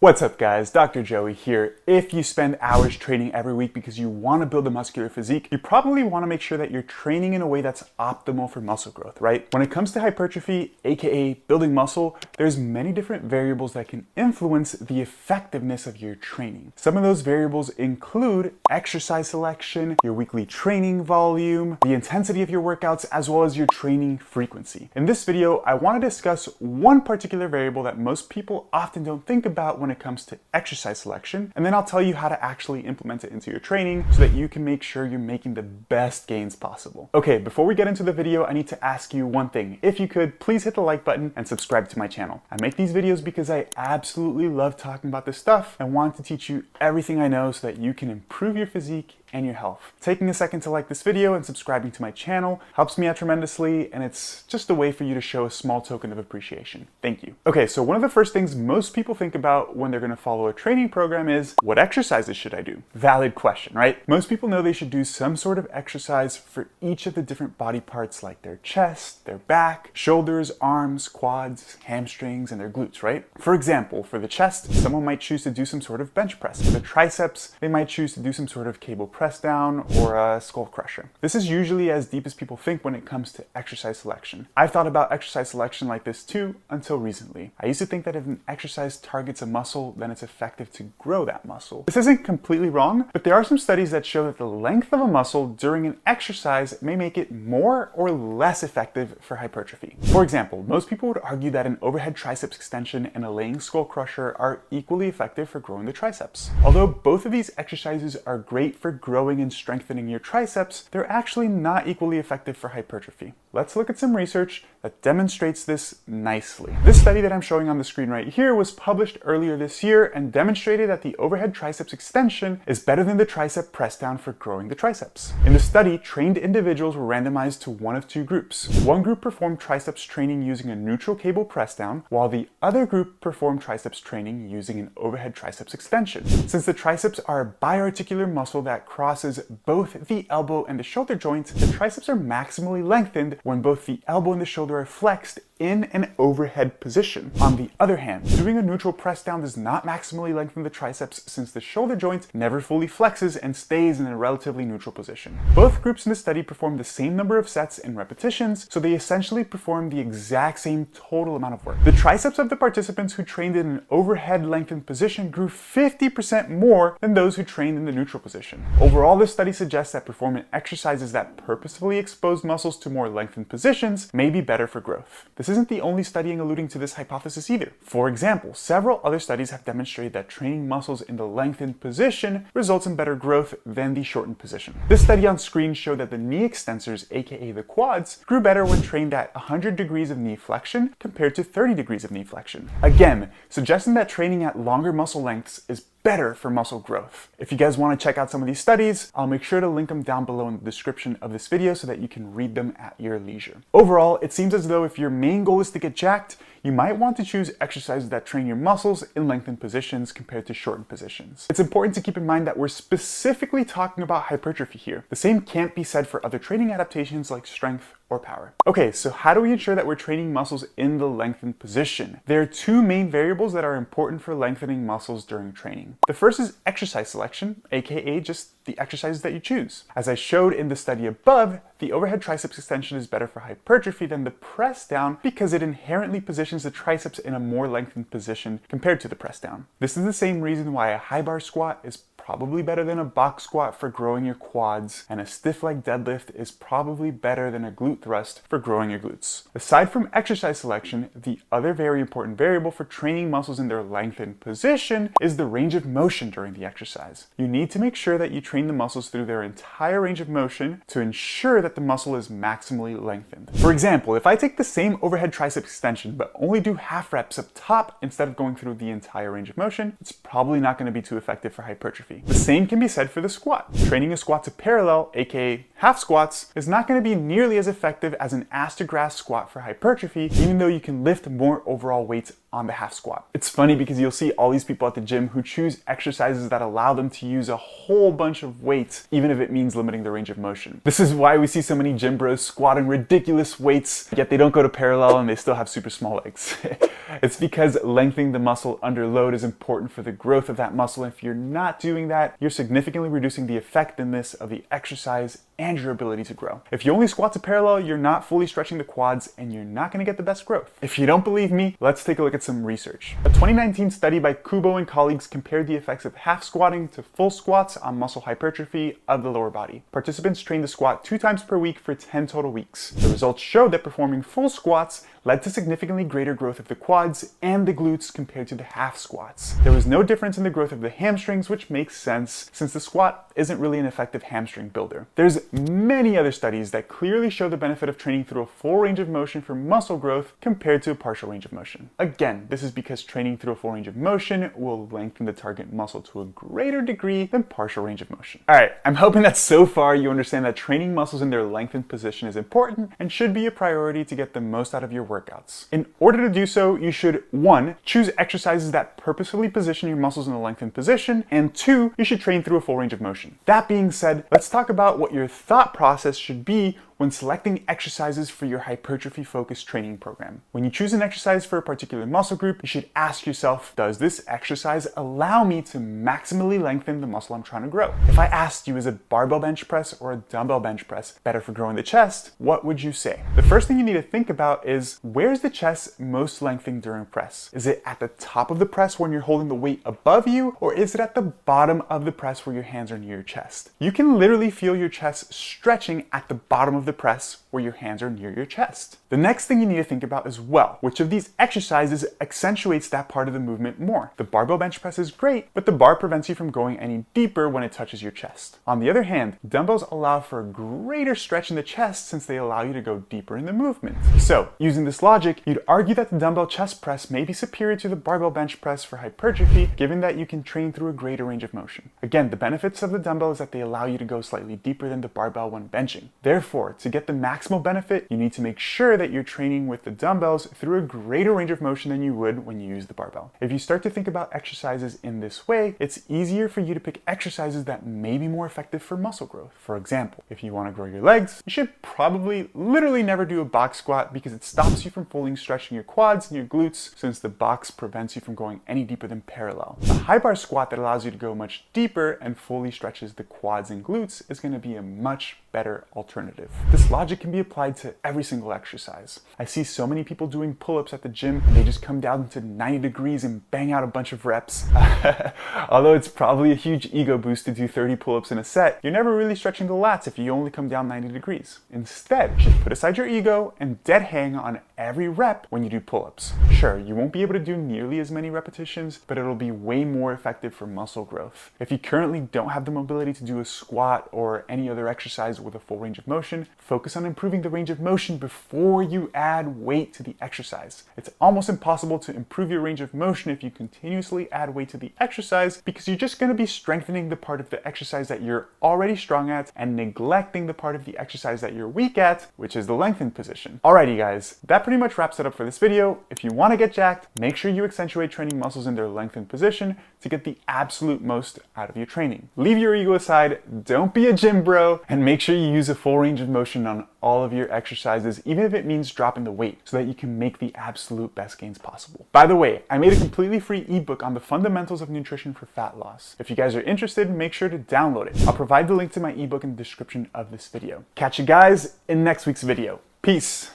What's up guys, Dr. Joey here. If you spend hours training every week because you want to build a muscular physique, you probably want to make sure that you're training in a way that's optimal for muscle growth, right? When it comes to hypertrophy, aka building muscle, there's many different variables that can influence the effectiveness of your training. Some of those variables include exercise selection, your weekly training volume, the intensity of your workouts, as well as your training frequency. In this video, I want to discuss one particular variable that most people often don't think about when it comes to exercise selection, and then I'll tell you how to actually implement it into your training so that you can make sure you're making the best gains possible. Okay, before we get into the video, I need to ask you one thing. If you could, please hit the like button and subscribe to my channel. I make these videos because I absolutely love talking about this stuff and want to teach you everything I know so that you can improve your physique and your health. Taking a second to like this video and subscribing to my channel helps me out tremendously, and it's just a way for you to show a small token of appreciation. Thank you. Okay, so one of the first things most people think about when they're going to follow a training program is, what exercises should I do? Valid question, right? Most people know they should do some sort of exercise for each of the different body parts, like their chest, their back, shoulders, arms, quads, hamstrings, and their glutes, right? For example, for the chest, someone might choose to do some sort of bench press. For the triceps, they might choose to do some sort of cable press down or a skull crusher. This is usually as deep as people think when it comes to exercise selection. I've thought about exercise selection like this too until recently. I used to think that if an exercise targets a muscle, then it's effective to grow that muscle. This isn't completely wrong, but there are some studies that show that the length of a muscle during an exercise may make it more or less effective for hypertrophy. For example, most people would argue that an overhead triceps extension and a laying skull crusher are equally effective for growing the triceps. Although both of these exercises are great for growing and strengthening your triceps, they're actually not equally effective for hypertrophy. Let's look at some research that demonstrates this nicely. This study that I'm showing on the screen right here was published earlier this year and demonstrated that the overhead triceps extension is better than the tricep press down for growing the triceps. In the study, trained individuals were randomized to one of two groups. One group performed triceps training using a neutral cable press down, while the other group performed triceps training using an overhead triceps extension. Since the triceps are a biarticular muscle that crosses both the elbow and the shoulder joints, the triceps are maximally lengthened when both the elbow and the shoulder are flexed in an overhead position. On the other hand, doing a neutral press down does not maximally lengthen the triceps since the shoulder joint never fully flexes and stays in a relatively neutral position. Both groups in the study performed the same number of sets and repetitions, so they essentially performed the exact same total amount of work. The triceps of the participants who trained in an overhead lengthened position grew 50% more than those who trained in the neutral position. Overall, this study suggests that performing exercises that purposefully expose muscles to more lengthened positions may be better for growth. This isn't the only study alluding to this hypothesis either. For example, several other studies have demonstrated that training muscles in the lengthened position results in better growth than the shortened position. This study on screen showed that the knee extensors, aka the quads, grew better when trained at 100 degrees of knee flexion compared to 30 degrees of knee flexion. Again, suggesting that training at longer muscle lengths is better for muscle growth. If you guys want to check out some of these studies, I'll make sure to link them down below in the description of this video so that you can read them at your leisure. Overall, it seems as though if your main goal is to get jacked, you might want to choose exercises that train your muscles in lengthened positions compared to shortened positions. It's important to keep in mind that we're specifically talking about hypertrophy here. The same can't be said for other training adaptations like strength or power. Okay, so how do we ensure that we're training muscles in the lengthened position? There are two main variables that are important for lengthening muscles during training. The first is exercise selection, aka just the exercises that you choose. As I showed in the study above, the overhead triceps extension is better for hypertrophy than the press down because it inherently positions the triceps in a more lengthened position compared to the press down. This is the same reason why a high bar squat is probably better than a box squat for growing your quads, and a stiff leg deadlift is probably better than a glute thrust for growing your glutes. Aside from exercise selection, the other very important variable for training muscles in their lengthened position is the range of motion during the exercise. You need to make sure that you train the muscles through their entire range of motion to ensure that the muscle is maximally lengthened. For example, if I take the same overhead tricep extension but only do half reps up top instead of going through the entire range of motion, it's probably not going to be too effective for hypertrophy. The same can be said for the squat. Training a squat to parallel, aka half squats, is not going to be nearly as effective as an ass to grass squat for hypertrophy, even though you can lift more overall weights on the half squat. It's funny because you'll see all these people at the gym who choose exercises that allow them to use a whole bunch of weight, even if it means limiting the range of motion. This is why we see so many gym bros squatting ridiculous weights, yet they don't go to parallel and they still have super small legs. It's because lengthening the muscle under load is important for the growth of that muscle. If you're not doing that, you're significantly reducing the effectiveness of the exercise and your ability to grow. If you only squat to parallel, you're not fully stretching the quads and you're not going to get the best growth. If you don't believe me, let's take a look at some research. A 2019 study by Kubo and colleagues compared the effects of half squatting to full squats on muscle hypertrophy of the lower body. Participants trained to squat 2 times per week for 10 total weeks. The results showed that performing full squats led to significantly greater growth of the quads and the glutes compared to the half squats. There was no difference in the growth of the hamstrings, which makes sense since the squat isn't really an effective hamstring builder. There's many other studies that clearly show the benefit of training through a full range of motion for muscle growth compared to a partial range of motion. Again, this is because training through a full range of motion will lengthen the target muscle to a greater degree than partial range of motion. All right, I'm hoping that so far you understand that training muscles in their lengthened position is important and should be a priority to get the most out of your workouts. In order to do so, you should 1. Choose exercises that purposefully position your muscles in a lengthened position, and 2. You should train through a full range of motion. That being said, let's talk about what your thought process should be when selecting exercises for your hypertrophy-focused training program. When you choose an exercise for a particular muscle group, you should ask yourself, does this exercise allow me to maximally lengthen the muscle I'm trying to grow? If I asked you, is a barbell bench press or a dumbbell bench press better for growing the chest, what would you say? The first thing you need to think about is, where's the chest most lengthened during press? Is it at the top of the press when you're holding the weight above you, or is it at the bottom of the press where your hands are near your chest? You can literally feel your chest stretching at the bottom of the press where your hands are near your chest. The next thing you need to think about is, well, which of these exercises accentuates that part of the movement more? The barbell bench press is great, but the bar prevents you from going any deeper when it touches your chest. On the other hand, dumbbells allow for a greater stretch in the chest since they allow you to go deeper in the movement. So, using this logic, you'd argue that the dumbbell chest press may be superior to the barbell bench press for hypertrophy, given that you can train through a greater range of motion. Again, the benefits of the dumbbell is that they allow you to go slightly deeper than the barbell when benching. Therefore, to get the maximal benefit, you need to make sure that you're training with the dumbbells through a greater range of motion than you would when you use the barbell. If you start to think about exercises in this way, it's easier for you to pick exercises that may be more effective for muscle growth. For example, if you want to grow your legs, you should probably literally never do a box squat because it stops you from fully stretching your quads and your glutes, since the box prevents you from going any deeper than parallel. A high bar squat that allows you to go much deeper and fully stretches the quads and glutes is going to be a much better alternative. This logic can be applied to every single exercise. I see so many people doing pull-ups at the gym and they just come down to 90 degrees and bang out a bunch of reps. Although it's probably a huge ego boost to do 30 pull-ups in a set, you're never really stretching the lats if you only come down 90 degrees. Instead, you should put aside your ego and dead hang on every rep when you do pull-ups. Sure, you won't be able to do nearly as many repetitions, but it'll be way more effective for muscle growth. If you currently don't have the mobility to do a squat or any other exercise with a full range of motion, focus on improving the range of motion before you add weight to the exercise. It's almost impossible to improve your range of motion if you continuously add weight to the exercise, because you're just going to be strengthening the part of the exercise that you're already strong at and neglecting the part of the exercise that you're weak at, which is the lengthened position. Alrighty guys, that pretty much wraps it up for this video. If you want to get jacked, make sure you accentuate training muscles in their lengthened position to get the absolute most out of your training. Leave your ego aside, don't be a gym bro, and make sure you use a full range of motion on all of your exercises, even if it means dropping the weight, so that you can make the absolute best gains possible. By the way, I made a completely free ebook on the fundamentals of nutrition for fat loss. If you guys are interested, make sure to download it. I'll provide the link to my ebook in the description of this video. Catch you guys in next week's video. Peace.